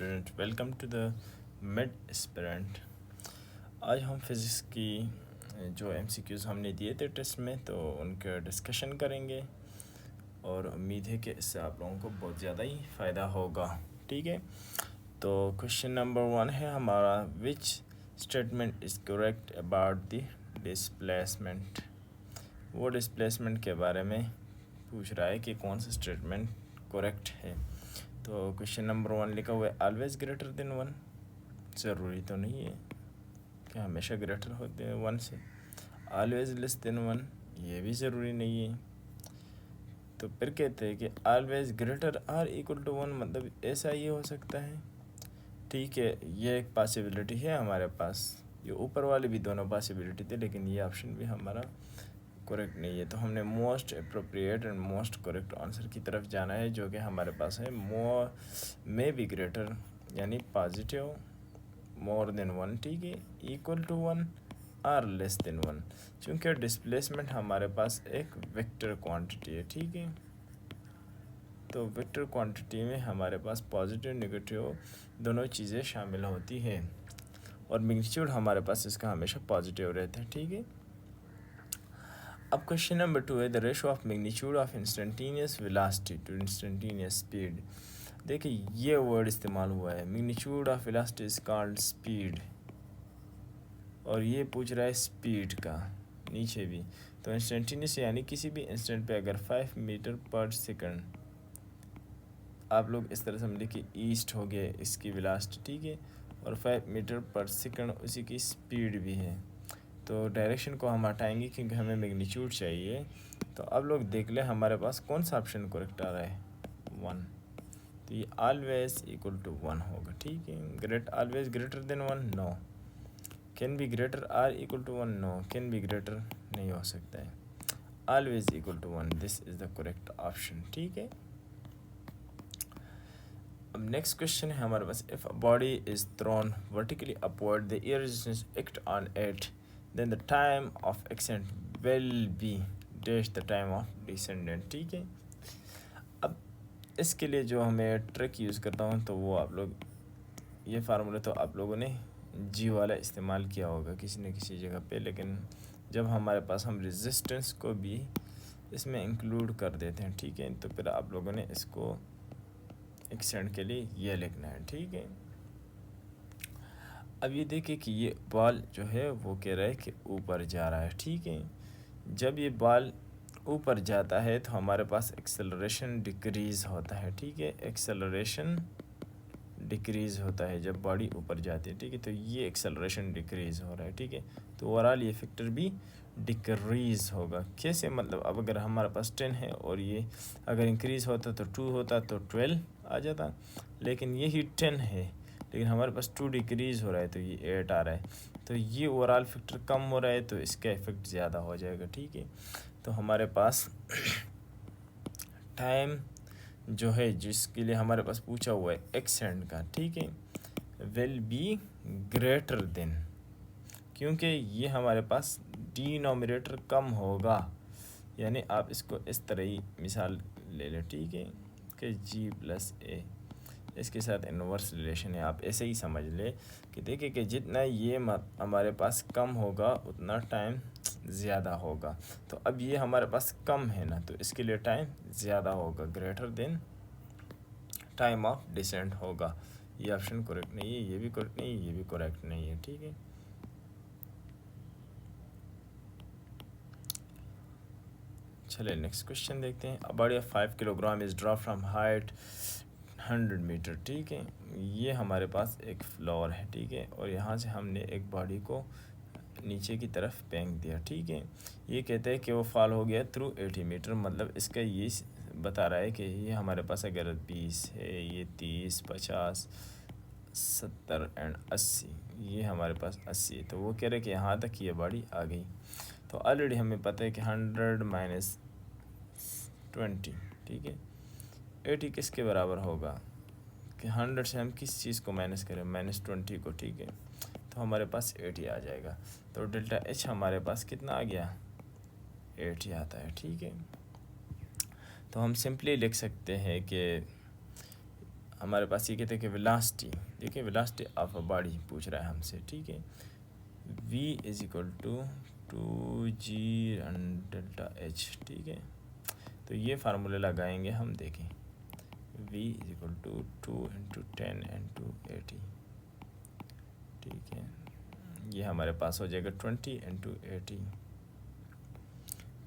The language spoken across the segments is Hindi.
Student welcome to the mid aspirant. आज हम फिज़िक्स की जो एमसीक्यूज़ हमने दिए थे टेस्ट में तो उनका डिस्कशन करेंगे और उम्मीद है कि इससे आप लोगों को बहुत ज़्यादा ही फ़ायदा होगा। ठीक है, तो क्वेश्चन नंबर 1 है हमारा, which statement is correct about the displacement. वो डिस्प्लेसमेंट के बारे में पूछ रहा है कि कौन सा स्टेटमेंट करेक्ट है। तो क्वेश्चन नंबर 1 लिखा हुआ है ऑलवेज ग्रेटर देन 1। ज़रूरी तो नहीं है कि हमेशा ग्रेटर होते हैं 1 से। ऑलवेज लेस देन 1, ये भी ज़रूरी नहीं है। तो फिर कहते हैं कि always greater or equal to 1, मतलब ऐसा ये हो सकता है। ठीक है, ये एक पॉसिबिलिटी है हमारे पास। ये ऊपर वाले भी दोनों पॉसिबिलिटी थे, लेकिन ये ऑप्शन भी हमारा करेक्ट नहीं है। तो हमने most appropriate and most correct answer की तरफ जाना है, जो कि हमारे पास है मोर मे बी ग्रेटर, यानी पॉजिटिव मोर देन 1, ठीक है, इक्वल टू 1 और लेस देन 1। चूँकि डिस्प्लेसमेंट हमारे पास एक वेक्टर क्वांटिटी है, ठीक है, तो वेक्टर क्वांटिटी में हमारे पास पॉजिटिव नेगेटिव दोनों चीज़ें शामिल होती हैं और मैग्नीट्यूड हमारे पास इसका हमेशा पॉजिटिव रहता है। ठीक है, अब क्वेश्चन नंबर 2 है the ratio of magnitude of instantaneous velocity to instantaneous speed. देखिए ये वर्ड इस्तेमाल हुआ है, magnitude of velocity is called speed, और ये पूछ रहा है स्पीड का नीचे भी। तो इंस्टेंटेनियस यानी किसी भी इंस्टेंट पे अगर 5 मीटर पर सेकंड, आप लोग इस तरह समझिए कि ईस्ट हो गया इसकी वेलोसिटी, ठीक है, और 5 मीटर पर सेकंड उसी की स्पीड भी है। तो डायरेक्शन को हम हटाएंगे क्योंकि हमें मैग्नीट्यूड चाहिए। तो अब लोग देख लें हमारे पास कौन सा ऑप्शन करेक्ट आ रहा है, 1। तो ये ऑलवेज इक्वल टू 1 होगा। ठीक है, always greater than 1, no. Can be greater or equal to 1, no, can be greater नहीं हो सकता है। Always equal to 1, this is the correct option. ठीक है, अब नेक्स्ट क्वेश्चन है हमारे पास, if a body is thrown vertically upward the air resistance act on it, then the time of ascent will be dash the time of descendant। ठीक है, अब इसके लिए जो हमें ट्रिक यूज़ करता हूँ, तो वो आप लोग ये फार्मूला तो आप लोगों ने जी वाला इस्तेमाल किया होगा किसी न किसी जगह पे, लेकिन जब हमारे पास हम रेजिस्टेंस को भी इसमें इंक्लूड कर देते हैं, ठीक है, तो फिर आप लोगों ने इसको एक्सटेंड के लिए ये लिखना है। ठीक है, अब ये देखिए कि ये बॉल जो है वो कह रहा है कि ऊपर जा रहा है। ठीक है, जब ये बॉल ऊपर जाता है तो हमारे पास एक्सेलरेशन डिक्रीज़ होता है। ठीक है, एक्सेलरेशन डिक्रीज़ होता है जब बॉडी ऊपर जाती है। ठीक है, तो ये एक्सेलरेशन डिक्रीज़ हो रहा है। ठीक है, तो ओवरऑल ये फैक्टर भी डिक्रीज़ होगा। कैसे, मतलब अब अगर हमारे पास 10 है और ये अगर इंक्रीज़ होता तो 2 होता तो 12 आ जाता, लेकिन यही 10 है, लेकिन हमारे पास 2 डिक्रीज़ हो रहा है तो ये 8 आ रहा है। तो ये ओवरऑल फैक्टर कम हो रहा है तो इसका इफ़ेक्ट ज़्यादा हो जाएगा। ठीक है, तो हमारे पास टाइम जो है जिसके लिए हमारे पास पूछा हुआ है एक्सटेंड का, ठीक है, विल बी ग्रेटर देन, क्योंकि ये हमारे पास डिनोमिनेटर कम होगा, यानी आप इसको इस तरह ही मिसाल ले लें। ठीक है, कि जी प्लस ए इसके साथ इन्वर्स रिलेशन है, आप ऐसे ही समझ ले कि देखिए कि जितना ये हमारे पास कम होगा उतना टाइम ज़्यादा होगा। तो अब ये हमारे पास कम है ना, तो इसके लिए टाइम ज़्यादा होगा, greater than time of descent होगा। ये ऑप्शन करेक्ट नहीं है, ये भी करेक्ट नहीं है, ये भी करेक्ट नहीं है। ठीक है, चलिए नेक्स्ट क्वेश्चन देखते हैं। A body of 5 kilogram is drop from height 100 metre. ठीक है, ये हमारे पास एक फ्लोर है, ठीक है, और यहाँ से हमने एक बॉडी को नीचे की तरफ फेंक दिया। ठीक है, ये कहते हैं कि वो फॉल हो गया थ्रू 80 मीटर, मतलब इसका ये बता रहा है कि ये हमारे पास अगर 20 है, ये 30, 50, 70 एंड 80, ये हमारे पास 80 है, तो वो कह रहे हैं कि यहाँ तक ये बॉडी आ गई। तो ऑलरेडी हमें पता है कि 100 माइनस 20, ठीक है, 80 किसके बराबर होगा कि 100 से हम किस चीज़ को माइनस करें, -20 को। ठीक है, तो हमारे पास 80 आ जाएगा। तो डेल्टा एच हमारे पास कितना आ गया, 80 आता है। ठीक है, तो हम सिंपली लिख सकते हैं कि हमारे पास ये कहते हैं कि वेलोसिटी, देखिए वेलोसिटी ऑफ अ बॉडी पूछ रहा है हमसे, ठीक है। v is equal to 2g delta h, ठीक है। तो ये फार्मूले लगाएंगे हम, देखें v is equal to 2 into 10 into 80, ठीक है। ये हमारे पास हो जाएगा 20 इंटू 80,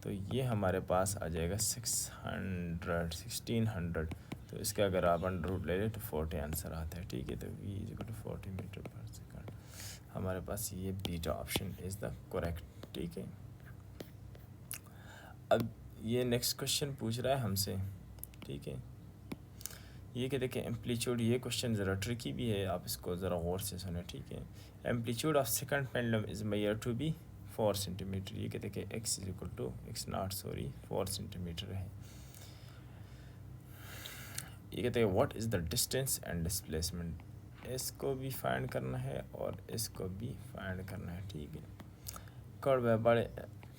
तो ये हमारे पास आ जाएगा 1600। तो इसका अगर आप अंडर रूट ले लें तो 40 आंसर आता है, ठीक है। तो v is equal to 40 metre per second, हमारे पास ये beta option is the correct, ठीक है। अब ये नेक्स्ट क्वेश्चन पूछ रहा है हमसे, ठीक है। ये कि देखिए एम्पलीट्यूड, ये क्वेश्चन ज़रा ट्रिकी भी है, आप इसको ज़रा गौर से सुने, ठीक है। Amplitude of second pendulum is measured to be 4 centimetre. ये कहते हैं x is equal to x0 4 centimetre है। ये कहते हैं what is the distance and displacement, इसको भी फाइंड करना है और इसको भी फाइंड करना है, ठीक है। कर बड़े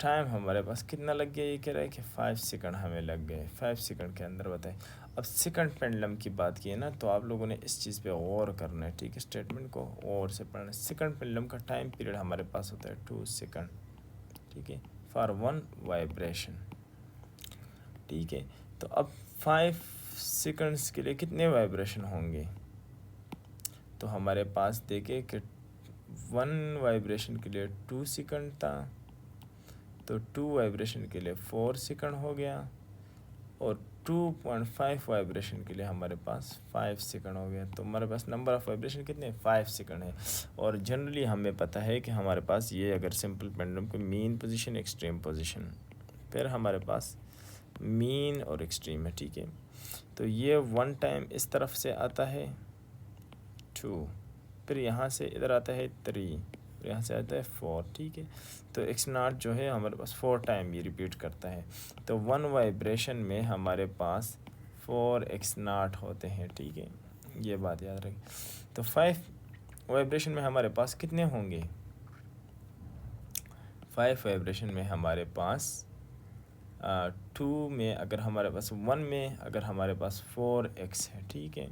टाइम हमारे पास कितना लग गया, ये कह रहा है कि 5 सेकंड हमें लग गए, 5 सेकंड के अंदर बताएं। अब सेकंड पेंडुलम की बात की है ना, तो आप लोगों ने इस चीज़ पे गौर करना है, ठीक है। स्टेटमेंट को गौर से पढ़ना है। सेकंड पेंडुलम का टाइम पीरियड हमारे पास होता है 2 सेकंड, ठीक है, फॉर 1 वाइब्रेशन, ठीक है। तो अब 5 सेकंड्स के लिए कितने वाइब्रेशन होंगे, तो हमारे पास देखे कि 1 वाइब्रेशन के लिए 2 सेकंड था, तो 2 वाइब्रेशन के लिए 4 सेकंड हो गया, और 2.5 वाइब्रेशन के लिए हमारे पास 5 सेकंड हो गया। तो हमारे पास नंबर ऑफ़ वाइब्रेशन कितने, 5 सेकंड है। और जनरली हमें पता है कि हमारे पास ये अगर सिंपल पेंडुलम की मीन पोजीशन, एक्सट्रीम पोजीशन, फिर हमारे पास मीन और एक्सट्रीम है, ठीक है। तो ये 1 टाइम इस तरफ से आता है 2, फिर यहाँ से इधर आता है 3, यहाँ से आता है 4, ठीक है। तो x0 जो है हमारे पास 4 टाइम ये रिपीट करता है। तो 1 वाइब्रेशन में हमारे पास 4 x0 होते हैं, ठीक है, ये बात याद रखें। तो 5 वाइब्रेशन में हमारे पास कितने होंगे, 5 वाइब्रेशन में हमारे पास 2 में अगर हमारे पास 1 में अगर हमारे पास 4x है, ठीक है,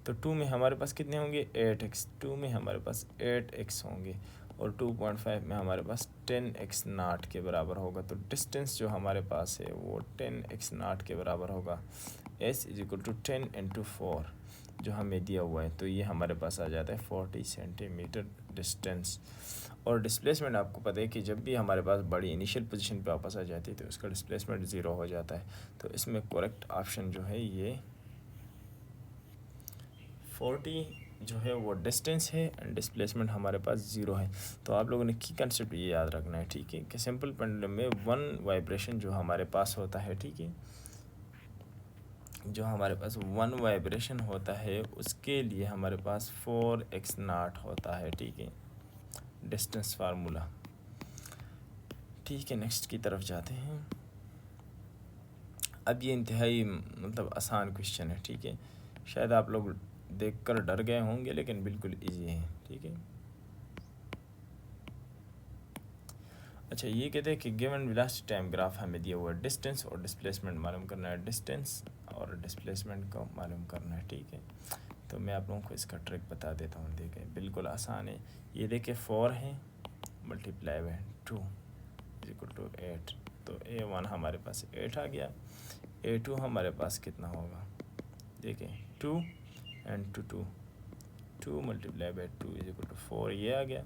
तो 2 में हमारे पास कितने होंगे 8x, 2 में हमारे पास 8x होंगे, और 2.5 में हमारे पास 10x0 के बराबर होगा। तो डिस्टेंस जो हमारे पास है वो 10x0 के बराबर होगा। s is equal to 10 into 4 जो हमें दिया हुआ है, तो ये हमारे पास आ जाता है 40 सेंटीमीटर डिस्टेंस। और डिस्प्लेसमेंट आपको पता है कि जब भी हमारे पास बड़ी इनिशियल पोजीशन पे वापस आ जाती है तो इसका डिस्प्लेसमेंट 0 हो जाता है। तो इसमें करेक्ट ऑप्शन जो है ये 40 जो है वो डिस्टेंस है, एंड डिस्प्लेसमेंट हमारे पास 0 है। तो आप लोगों ने की कंसेप्ट ये याद रखना है, ठीक है, कि सिंपल पेंडुलम में 1 वाइब्रेशन जो हमारे पास होता है, ठीक है, जो हमारे पास 1 वाइब्रेशन होता है उसके लिए हमारे पास 4x0 होता है, ठीक है, डिस्टेंस फार्मूला, ठीक है। नेक्स्ट की तरफ जाते हैं। अब ये इंतहाई मतलब आसान क्वेश्चन है, ठीक है, शायद आप लोग देखकर डर गए होंगे लेकिन बिल्कुल इजी है, ठीक है। अच्छा, ये कहते हैं कि गिवन वेलोसिटी टाइम ग्राफ हमें दिया हुआ है, डिस्टेंस और डिस्प्लेसमेंट मालूम करना है, डिस्टेंस और डिस्प्लेसमेंट को मालूम करना है, ठीक है। तो मैं आप लोगों को इसका ट्रिक बता देता हूँ, देखें बिल्कुल आसान है। ये देखिए 4 है multiply by 2 is equal to 8, तो A1 हमारे पास 8 आ गया, A2 हमारे पास कितना होगा, देखें 2 and 2 multiply by 2 is equal to 4, ये आ गया।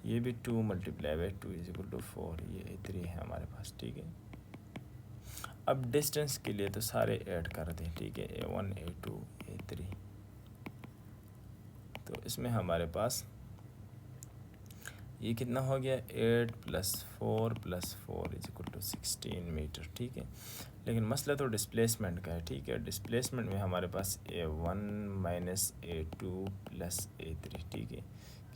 ये भी 2 multiply by 2 is equal to 4, ये 3 है हमारे पास, ठीक है। अब डिस्टेंस के लिए तो सारे ऐड कर दें, ठीक है, A1 A2 A3, तो इसमें हमारे पास ये कितना हो गया 8 + 4 + 4 इज इक्वल टू 16 मीटर, ठीक है। लेकिन मसला तो डिस्प्लेसमेंट का है, ठीक है। डिस्प्लेसमेंट में हमारे पास A1 - A2 + A3, ठीक है,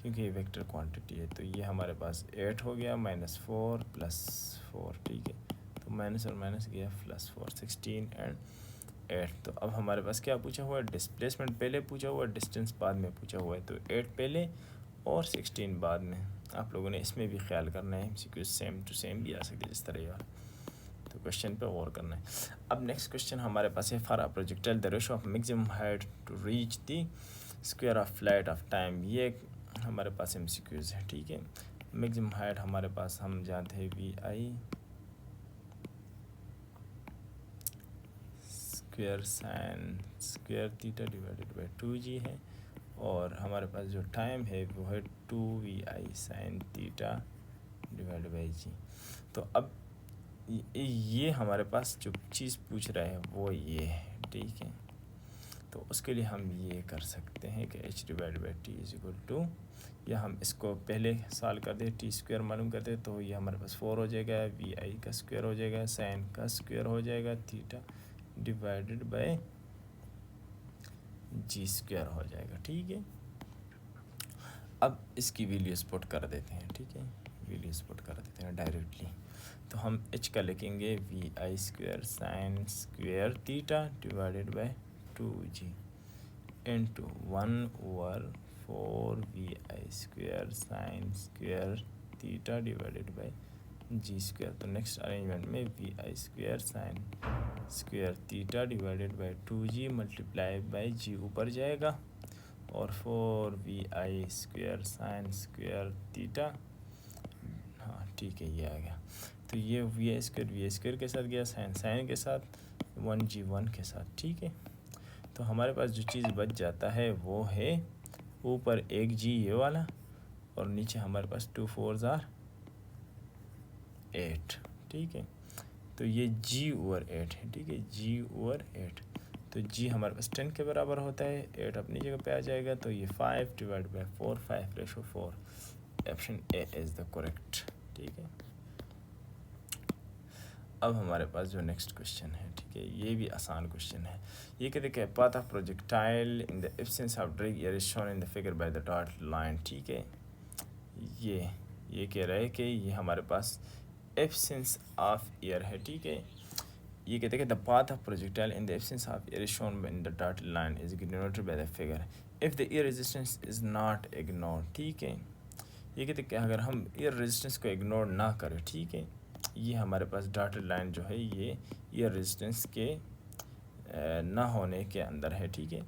क्योंकि ये वेक्टर क्वांटिटी है। तो ये हमारे पास 8 हो गया -4 + 4, ठीक है, तो माइनस और माइनस गया +4, 16 एंड 8। तो अब हमारे पास क्या पूछा हुआ है, डिस्प्लेसमेंट पहले पूछा हुआ है, डिस्टेंस बाद में पूछा हुआ है। तो 8 पहले और 16 बाद में। आप लोगों ने इसमें भी ख्याल करना है, MCQ सेम टू सेम भी आ सकते जिस तरह यार। तो क्वेश्चन पे गौर करना है। अब नेक्स्ट क्वेश्चन हमारे पास है, for a projectile the ratio of maximum height to reach the square of flight of time. ये हमारे पास एमसीक्यूज है, ठीक है। मैक्सिमम हाइट हमारे पास हम जानते हैं V I square sine square theta divided by 2g है, और हमारे पास जो टाइम है वो है 2vi sine theta divided by g. तो अब ये हमारे पास जो चीज़ पूछ रहा है वो ये है, ठीक है। तो उसके लिए हम ये कर सकते हैं कि h divide by T is equal to, या हम इसको पहले सॉल्व कर दें, टी स्क्वायर मालूम कर दें, तो ये हमारे पास 4 हो जाएगा, वी आई का स्क्वायर हो जाएगा, साइन का स्क्वायर हो जाएगा, theta divided by ji square हो जाएगा, ठीक है। अब इसकी वैल्यूज पुट कर देते हैं, ठीक है, वैल्यूज पुट कर देते हैं डायरेक्टली। तो हम h का लिखेंगे V I square sine square theta divided by 2g into 1/4vi square sine square theta divided by ji square. तो नेक्स्ट अरेंजमेंट में V I square sine square theta divided by 2g multiply by G ऊपर जाएगा, और 4vi square sine square theta, हाँ ठीक है, ये आ गया। तो ये वी आई स्क्वायर के साथ गया, साइन साइन के साथ, 1g 1 के साथ, ठीक है। तो हमारे पास जो चीज़ बच जाता है वो है ऊपर 1g ये वाला, और नीचे हमारे पास 2 4s are 8, ठीक है। तो ये g ओवर 8 है, ठीक है, g ओवर 8। तो g हमारे पास 10 के बराबर होता है, 8 अपनी जगह पे आ जाएगा, तो ये 5 divide by 4, 5/4। Option A is the correct, ठीक है। अब हमारे पास जो नेक्स्ट क्वेश्चन है, ठीक है, ये भी आसान क्वेश्चन है। ये कहते हैं path of projectile in the absence of drag air is shown in the figure by the dot line, ठीक है। ये कह रहा है कि ये हमारे पास एब्सेंस ऑफ एयर है, ठीक है। ये कहते हैं कि the path of projectile in the absence of air is shown in the dot line is denoted by the figure if the air resistance is not ignored, ठीक है। ये कहते हैं कि अगर हम एयर रेजिस्टेंस को इग्नोर ना करें, ठीक है, ये हमारे पास डॉटेड लाइन जो है ये एयर रेजिस्टेंस के ना होने के अंदर है, ठीक है।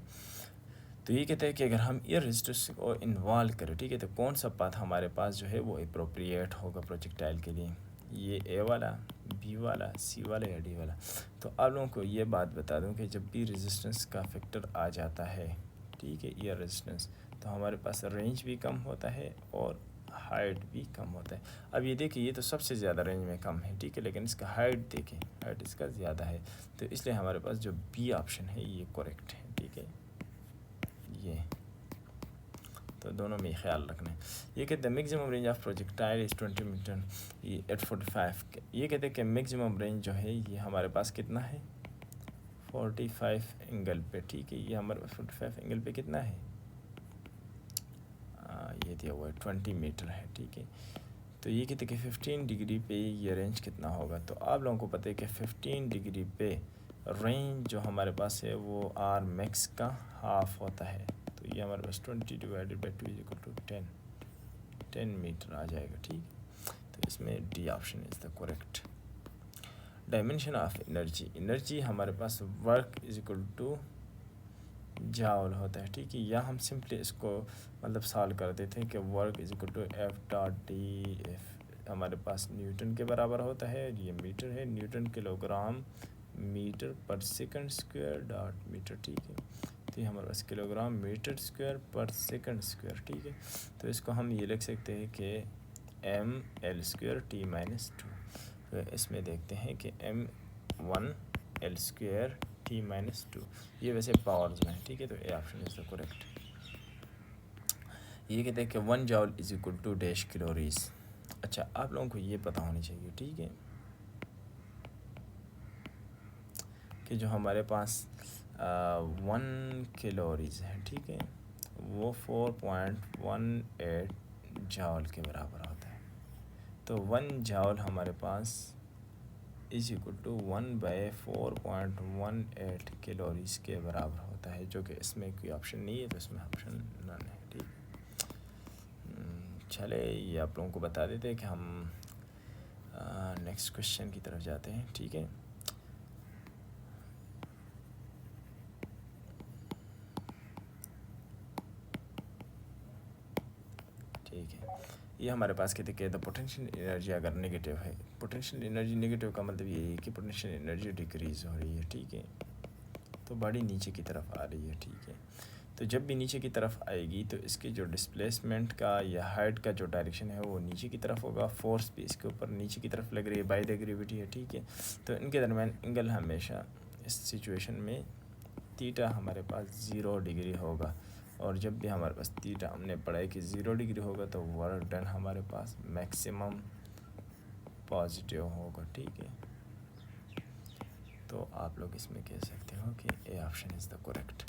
तो ये कहते हैं कि अगर हम एयर रेजिस्टेंस को इन्वॉल्व करें, ठीक है, तो कौन सा पाथ हमारे पास जो है वो अप्रोप्रिएट होगा प्रोजेक्टाइल के लिए, ये ए वाला, बी वाला, सी वाला या डी वाला। तो आप लोगों को ये बात बता दूं कि जब भी रेजिस्टेंस का फैक्टर आ जाता है, ठीक है, एयर रेजिस्टेंस, तो हमारे पास रेंज भी कम होता है और हाइट भी कम होता है। अब ये देखिए, ये तो सबसे ज़्यादा रेंज में कम है, ठीक है, लेकिन इसका हाइट देखें, हाइट इसका ज़्यादा है, तो इसलिए हमारे पास जो बी ऑप्शन है ये करेक्ट है, ठीक है। ये तो दोनों में ख्याल रखना है। ये कहते हैं maximum range of projectile is 20 metre, ये 845। ये कहते हैं कि मैक्सिमम रेंज जो है ये हमारे पास कितना है, 45 एंगल पे, ठीक है। ये हमारे पास 45 एंगल पे कितना है, ये दिया हुआ है 20 मीटर है, ठीक है। तो ये कहते हैं कि 15 डिग्री पे ये रेंज कितना होगा। तो आप लोगों को पता है कि 15 डिग्री पे रेंज जो हमारे पास है वो आर मैक्स का हाफ होता है। तो ये हमारे पास 20 divided by 2 is equal to 10 metre आ जाएगा, ठीक। तो इसमें D option is the correct. Dimension of energy हमारे पास work is equal to joule होता है, ठीक है। या हम सिंपली इसको मतलब सॉल्व कर देते हैं कि work is equal to F dot D F हमारे पास न्यूटन के बराबर होता है, ये मीटर है, Newton kilogram metre per second square dot metre, ठीक है। तो ये हमारे पास किलोग्राम मीटर स्क्वायर पर सेकंड स्क्वायर, ठीक है। तो इसको हम ये लिख सकते हैं कि M L square T minus 2। तो इसमें देखते हैं कि m1 L square T minus 2, ये वैसे पावर्स में है, ठीक है। तो A option is the correct. ये कहते हैं कि 1 joule is equal to dash calories. अच्छा, आप लोगों को ये पता होनी चाहिए, ठीक है, कि जो हमारे पास 1 कैलोरीज है, ठीक है, वो 4.18 जॉल के बराबर होता है। तो 1 जॉल हमारे पास इज इक्वल टू 1/4.18 कैलोरीज के बराबर होता है, जो कि इसमें कोई ऑप्शन नहीं है, तो इसमें ऑप्शन नन है, ठीक है। चले, ये आप लोगों को बता देते हैं कि हम नेक्स्ट क्वेश्चन की तरफ जाते हैं, ठीक है। ठीक है, ये हमारे पास कहते हैं द पोटेंशियल एनर्जी अगर नेगेटिव है, पोटेंशियल एनर्जी नेगेटिव का मतलब ये है कि पोटेंशियल एनर्जी डिक्रीज़ हो रही है, ठीक है, तो बॉडी नीचे की तरफ आ रही है, ठीक है। तो जब भी नीचे की तरफ आएगी तो इसकी जो डिस्प्लेसमेंट का या हाइट का जो डायरेक्शन है वो नीचे की तरफ होगा, फोर्स भी इसके ऊपर नीचे की तरफ लग रही है बाय द ग्रेविटी है, ठीक है। तो इनके दरमियान एंगल हमेशा इस सिचुएशन में थीटा हमारे पास 0 डिग्री होगा, और जब भी हमारे पास थीटा हमने पढ़ा है कि 0 डिग्री होगा तो वर्क डन हमारे पास मैक्सिमम पॉजिटिव होगा, ठीक है। तो आप लोग इसमें कह सकते हो कि A option is the correct.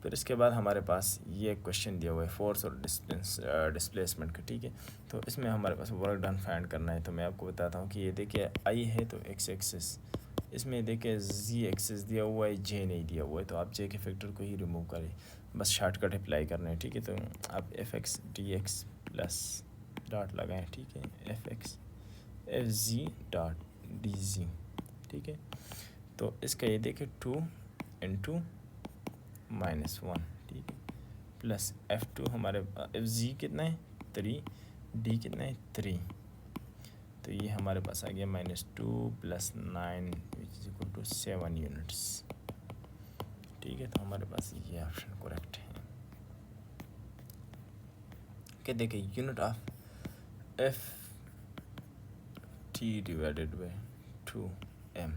फिर इसके बाद हमारे पास ये क्वेश्चन दिया हुआ है फोर्स और डिस्प्लेसमेंट का, ठीक है। तो इसमें हमारे पास वर्क डन फाइंड करना है। तो मैं आपको बताता हूँ कि ये देखिए आई है तो एक्स एक्सिस, इसमें देखिए जी एक्सिस दिया हुआ है, जे नहीं दिया हुआ है, तो आप जे के फैक्टर को ही रिमूव करें, बस शॉर्टकट अप्लाई करना है, ठीक है। तो आप F x D x plus dot लगाएं, ठीक है, F x F G dot D G, ठीक है। तो इसका ये देखिए 2 इंटू -1, ठीक है, प्लस F2 हमारे एफ जी कितना है 3, डी कितना है 3, तो ये हमारे पास आ गया -2 + 9 which is equal to 7 units, ठीक है। तो हमारे पास ये ऑप्शन करेक्ट है। क्या देखिए unit of F T divided by 2m,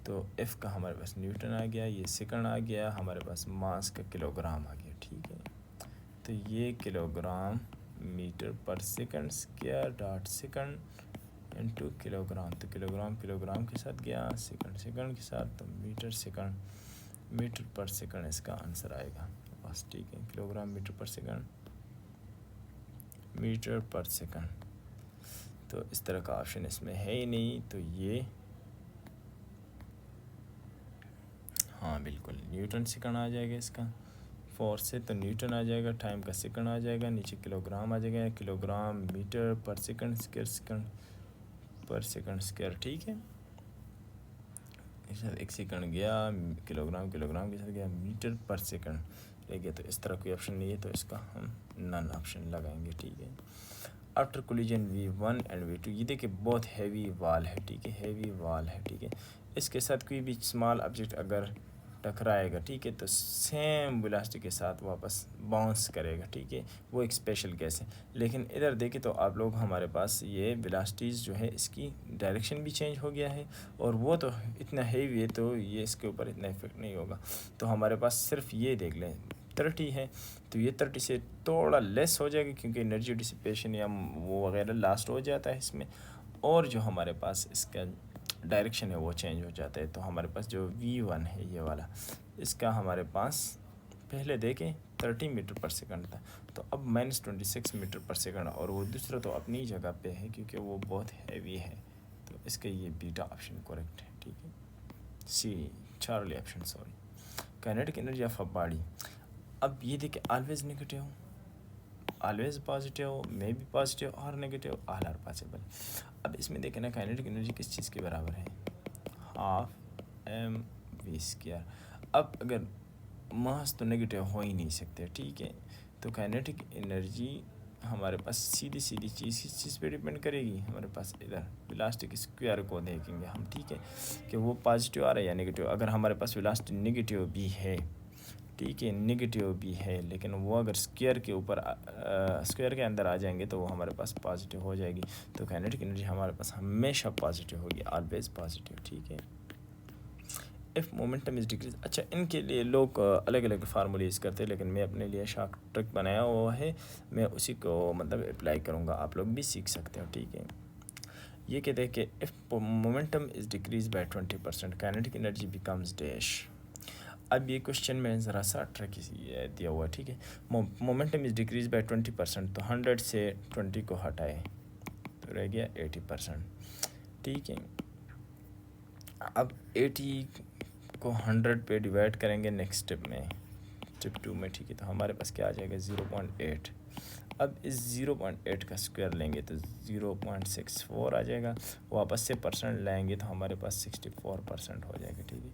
तो F का हमारे पास न्यूटन आ गया, ये सेकंड आ गया, हमारे पास मास का किलोग्राम आ गया, ठीक है। तो ये kilogram metre per second square dot second into kilogram, तो किलोग्राम किलोग्राम के साथ गया, सेकंड सेकंड के साथ, तो metre second metre per second इसका आंसर आएगा बस, ठीक है। Kilogram metre per second, metre per second, तो इस तरह का ऑप्शन इसमें है ही नहीं, तो ये हाँ बिल्कुल न्यूटन सेकंड आ जाएगा इसका, फोर्स से तो न्यूटन आ जाएगा, टाइम का सेकंड आ जाएगा, नीचे किलोग्राम आ जाएगा, kilogram metre per second square, second पर सेकंड स्क्वायर, ठीक है। एक सेकंड गया, किलोग्राम किलोग्राम के साथ गया, मीटर पर सेकंड रह गया, तो इस तरह कोई ऑप्शन नहीं है, तो इसका हम नन ऑप्शन लगाएंगे, ठीक है। After collision V1 and V2, ये देखिए बहुत हैवी वाल है, ठीक है, हैवी वाल है, ठीक है। इसके साथ कोई भी स्मॉल ऑब्जेक्ट अगर टकराएगा, ठीक है, तो सेम वेलोसिटी के साथ वापस बाउंस करेगा, ठीक है, वो एक स्पेशल केस है। लेकिन इधर देखें तो आप लोग हमारे पास ये वेलोसिटीज़ जो है इसकी डायरेक्शन भी चेंज हो गया है, और वो तो इतना हैवी है तो ये इसके ऊपर इतना इफेक्ट नहीं होगा। तो हमारे पास सिर्फ ये देख लें 30 है, तो ये 30 से थोड़ा लेस हो जाएगा क्योंकि एनर्जी डिसिपेशन या वो वगैरह लास्ट हो जाता है इसमें, और जो हमारे पास इसका डायरेक्शन है वो चेंज हो जाता है। तो हमारे पास जो V1 है ये वाला, इसका हमारे पास पहले देखें 30 मीटर पर सेकंड था, तो अब -26 मीटर पर सेकंड, और वो दूसरा तो अपनी जगह पे है क्योंकि वो बहुत हैवी है, तो इसका ये बीटा ऑप्शन करेक्ट है, ठीक है। C Charlie option, sorry. Kinetic energy of a body, अब ये देखिए always negative, always positive, may be positive और नेगेटिव, ऑल आर पॉसिबल। अब इसमें देखें ना काइनेटिक एनर्जी किस चीज़ के बराबर है, हाफ mv²। अब अगर मास तो नेगेटिव हो ही नहीं सकते, ठीक है, तो काइनेटिक एनर्जी हमारे पास सीधी सीधी चीज़ किस चीज़ पे डिपेंड करेगी, हमारे पास इधर वेलोसिटी स्क्वायर को देखेंगे हम, ठीक है, कि वो पॉजिटिव आ रहा है या नेगेटिव। अगर हमारे पास वेलोसिटी नेगेटिव भी है, ठीक है, नेगेटिव भी है, लेकिन वो अगर स्क्वायर के ऊपर स्क्वायर के अंदर आ जाएंगे तो वो हमारे पास पॉजिटिव हो जाएगी। तो काइनेटिक एनर्जी हमारे पास हमेशा पॉजिटिव होगी, ऑलवेज पॉजिटिव, ठीक है। इफ़ मोमेंटम इज़ डिक्रीज, अच्छा इनके लिए लोग अलग अलग फार्मूले यूज़ करते हैं, लेकिन मैं अपने लिए शॉर्ट ट्रिक बनाया हुआ है, मैं उसी को मतलब अप्लाई करूँगा, आप लोग भी सीख सकते हो, ठीक है। ये कहते हैं कि if momentum is decrease by 20% kinetic energy becomes dash. अब ये क्वेश्चन में ज़रा सा ट्रिक दिया हुआ है, ठीक है। मोमेंटम इज़ डिक्रीज बाय 20%, तो 100 से 20 को हटाए तो रह गया 80%, ठीक है। अब 80 को 100 पे डिवाइड करेंगे नेक्स्ट स्टेप में, स्टेप 2 में, ठीक है। तो हमारे पास क्या आ जाएगा 0.8। अब इस 0.8 का स्क्वायर लेंगे तो 0.64 आ जाएगा। वापस से परसेंट लाएंगे तो हमारे पास 64% हो जाएगा, ठीक है।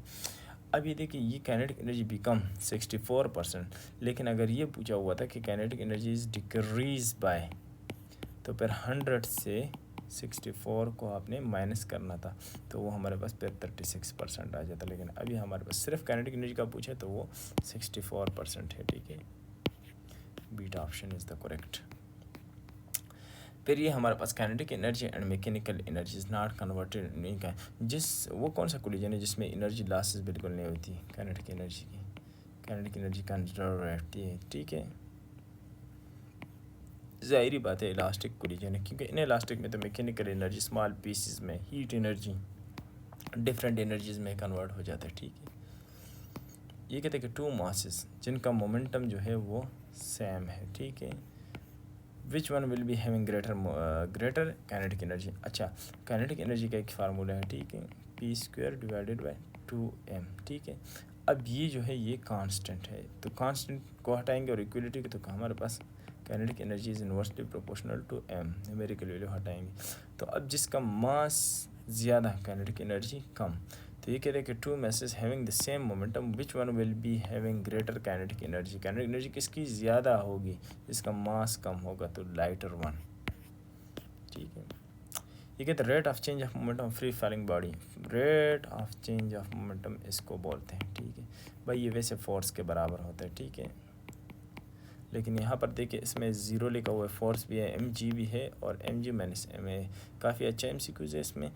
अब ये देखिए, ये काइनेटिक एनर्जी बिकम 64%, लेकिन अगर ये पूछा हुआ था कि kinetic energy is decrease by, तो फिर 100 से 64 को आपने माइनस करना था, तो वो हमारे पास फिर 36% आ जाता। लेकिन अभी हमारे पास सिर्फ काइनेटिक एनर्जी का पूछे तो वो 64% है, ठीक है। Beta option is the correct. फिर ये हमारे पास kinetic energy and mechanical energy is not converted नहीं का, वो कौन सा कोलिजन है जिसमें एनर्जी लॉसेस बिल्कुल नहीं होती काइनेटिक एनर्जी की। काइनेटिक एनर्जी कंजर्व रहती है, ठीक है। ज़ाहिरी बात है इलास्टिक कोलिजन है, क्योंकि इन इलास्टिक में तो मैकेनिकल एनर्जी स्मॉल पीसेस में, हीट एनर्जी डिफरेंट एनर्जीज में कन्वर्ट हो जाता है, ठीक है। ये कहते हैं कि टू मासेस जिनका मोमेंटम जो है वो सेम है, ठीक है। विच one will be having greater kinetic energy. अच्छा, काइनेटिक एनर्जी का एक फार्मूला है, ठीक है, p² डिवाइडेड बाई 2m, ठीक है। अब ये जो है ये कांस्टेंट है, तो कांस्टेंट को हटाएंगे और इक्वलिटी को, तो हमारे पास kinetic energy is inversely proportional to m, numerical value हटाएंगे। तो अब जिसका मास ज़्यादा काइनेटिक एनर्जी कम, तो ये कहते हैं कि two masses having the same momentum which one will be having greater kinetic energy. Kinetic energy किसकी ज़्यादा होगी, जिसका मास कम होगा, तो लाइटर वन, ठीक है। ये कहते हैं rate of change of momentum free falling body, rate of change of momentum इसको बोलते हैं, ठीक है भाई। ये वैसे फोर्स के बराबर होता है, ठीक है, लेकिन यहाँ पर देखिए इसमें ज़ीरो लिखा हुआ है, फोर्स भी है, mg भी है, और mg माइनस m है। काफ़ी अच्छा MCQs है इसमें।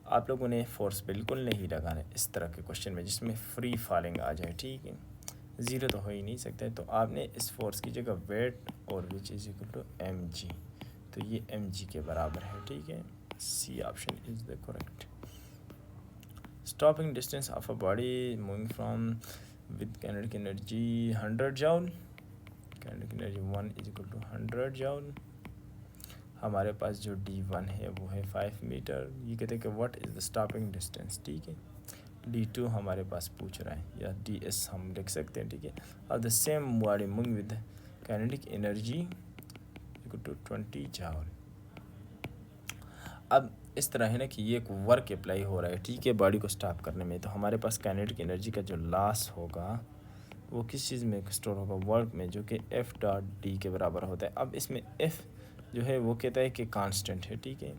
आप लोगों ने फोर्स बिल्कुल नहीं लगाना है इस तरह के क्वेश्चन में जिसमें फ्री फॉलिंग आ जाए, ठीक है। ज़ीरो तो हो ही नहीं सकता है, तो आपने इस फोर्स की जगह वेट और which is equal to mg, तो ये mg के बराबर है, ठीक है। C option is the correct. Stopping distance of a body moving from with kinetic energy 100 joule, kinetic energy 1 is equal to 100 joule. हमारे पास जो d1 है वो है 5 मीटर। ये कहते हैं कि what is the stopping distance, ठीक है। d2 हमारे पास पूछ रहा है, या ds हम लिख सकते हैं, ठीक है। और the same body moving with kinetic energy equal to 20 joule. अब इस तरह है ना कि ये एक वर्क अप्लाई हो रहा है, ठीक है, बॉडी को स्टॉप करने में, तो हमारे पास काइनेटिक एनर्जी का जो लॉस होगा वो किस चीज़ में स्टोर होगा, वर्क में, जो कि F.D के बराबर होता है। अब इसमें F जो है वो कहता है कि कांस्टेंट है, ठीक है,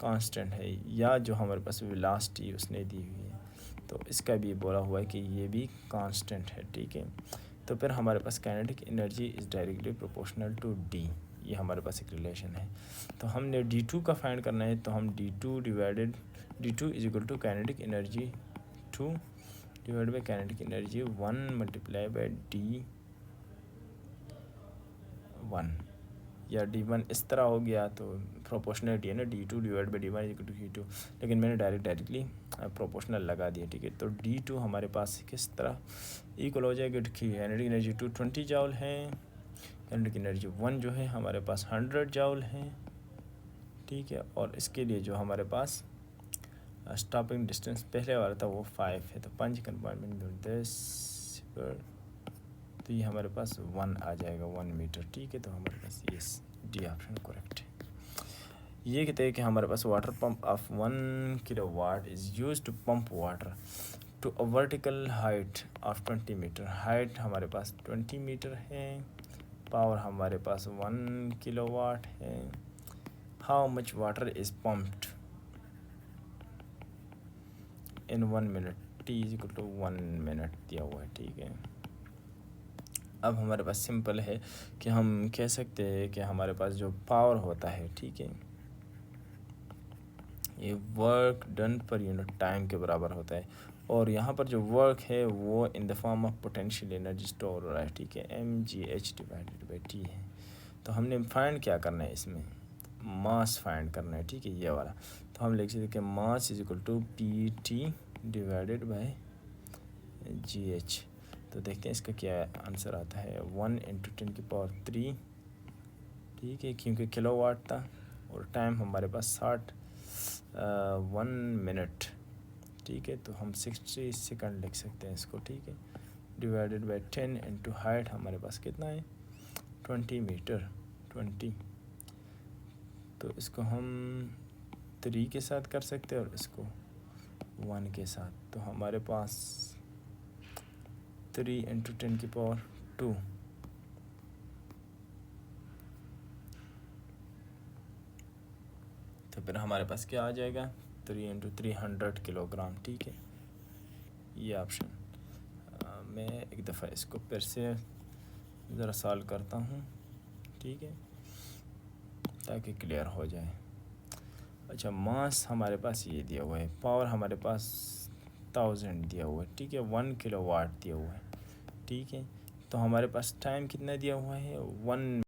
कांस्टेंट है, या जो हमारे पास वेलोसिटी उसने दी हुई है, तो इसका भी बोला हुआ है कि ये भी कांस्टेंट है, ठीक है। तो फिर हमारे पास kinetic energy is directly proportional to D, ये हमारे पास एक रिलेशन है। तो हमने d2 का फाइंड करना है, तो हम d2 divided d2 is equal to kinetic energy 2 divide by kinetic energy 1 multiply by d1, या d1 इस तरह हो गया तो प्रोपोर्शनलिटी है ना, d2 divide by d1 equal to d2, लेकिन मैंने डायरेक्टली प्रोपोर्शनल लगा दिया, ठीक है। तो d2 हमारे पास किस तरह इक्वल हो जाएगा, काइनेटिक एनर्जी 220 जूल है, काइनेटिक एनर्जी 1 जो है हमारे पास 100 जूल है, ठीक है। और इसके लिए जो हमारे पास स्टॉपिंग डिस्टेंस पहले वाला था वो 5 है, तो 5 कंपार्टमेंट 10 पर, तो ये हमारे पास 1 आ जाएगा, 1 मीटर, ठीक है। तो हमारे पास ये डी ऑप्शन करेक्ट है। ये कहते हैं कि हमारे पास water pump of 1 kilowatt is use to pump water to a vertical height of 20 metre. Height हमारे पास 20 मीटर है, पावर हमारे पास 1 किलोवाट है। How much water is pumped in 1 minute, t is equal to 1 minute दिया हुआ है, ठीक है। अब हमारे पास सिंपल है कि हम कह सकते हैं कि हमारे पास जो पावर होता है, ठीक है, ये work done per unit time के बराबर होता है, और यहाँ पर जो वर्क है वो in the form of potential energy store हो रहा है, ठीक है, mgh डिवाइडेड बाई t है। तो हमने फाइंड क्या करना है, इसमें मास फाइंड करना है, ठीक है, ये वाला। तो हम लिख सकते हैं कि mass is equal to pt divided by gh। तो देखते हैं इसका क्या आंसर आता है, 1 × 10⁻3, ठीक है, क्योंकि किलोवाट था, और टाइम हमारे पास 1 मिनट, ठीक है। तो हम 60 सेकंड लिख सकते हैं इसको, ठीक है, डिवाइडेड बाई 10 इंटू हाइट हमारे पास कितना है 20 मीटर 20। तो इसको हम 3 के साथ कर सकते हैं और इसको 1 के साथ। तो हमारे पास 3 इंटू 10 की पावर 2 तो फिर हमारे पास क्या आ जाएगा 3 इंटू 300 किलोग्राम। ठीक है, ये ऑप्शन। मैं एक दफ़ा इसको फिर से ज़रा सॉल्व करता हूँ, ठीक है, ताकि क्लियर हो जाए। अच्छा, मास हमारे पास ये दिया हुआ है, पावर हमारे पास 1000 दिया हुआ है, ठीक है, 1 किलोवाट दिया हुआ है, ठीक है। तो हमारे पास टाइम कितना दिया हुआ है 1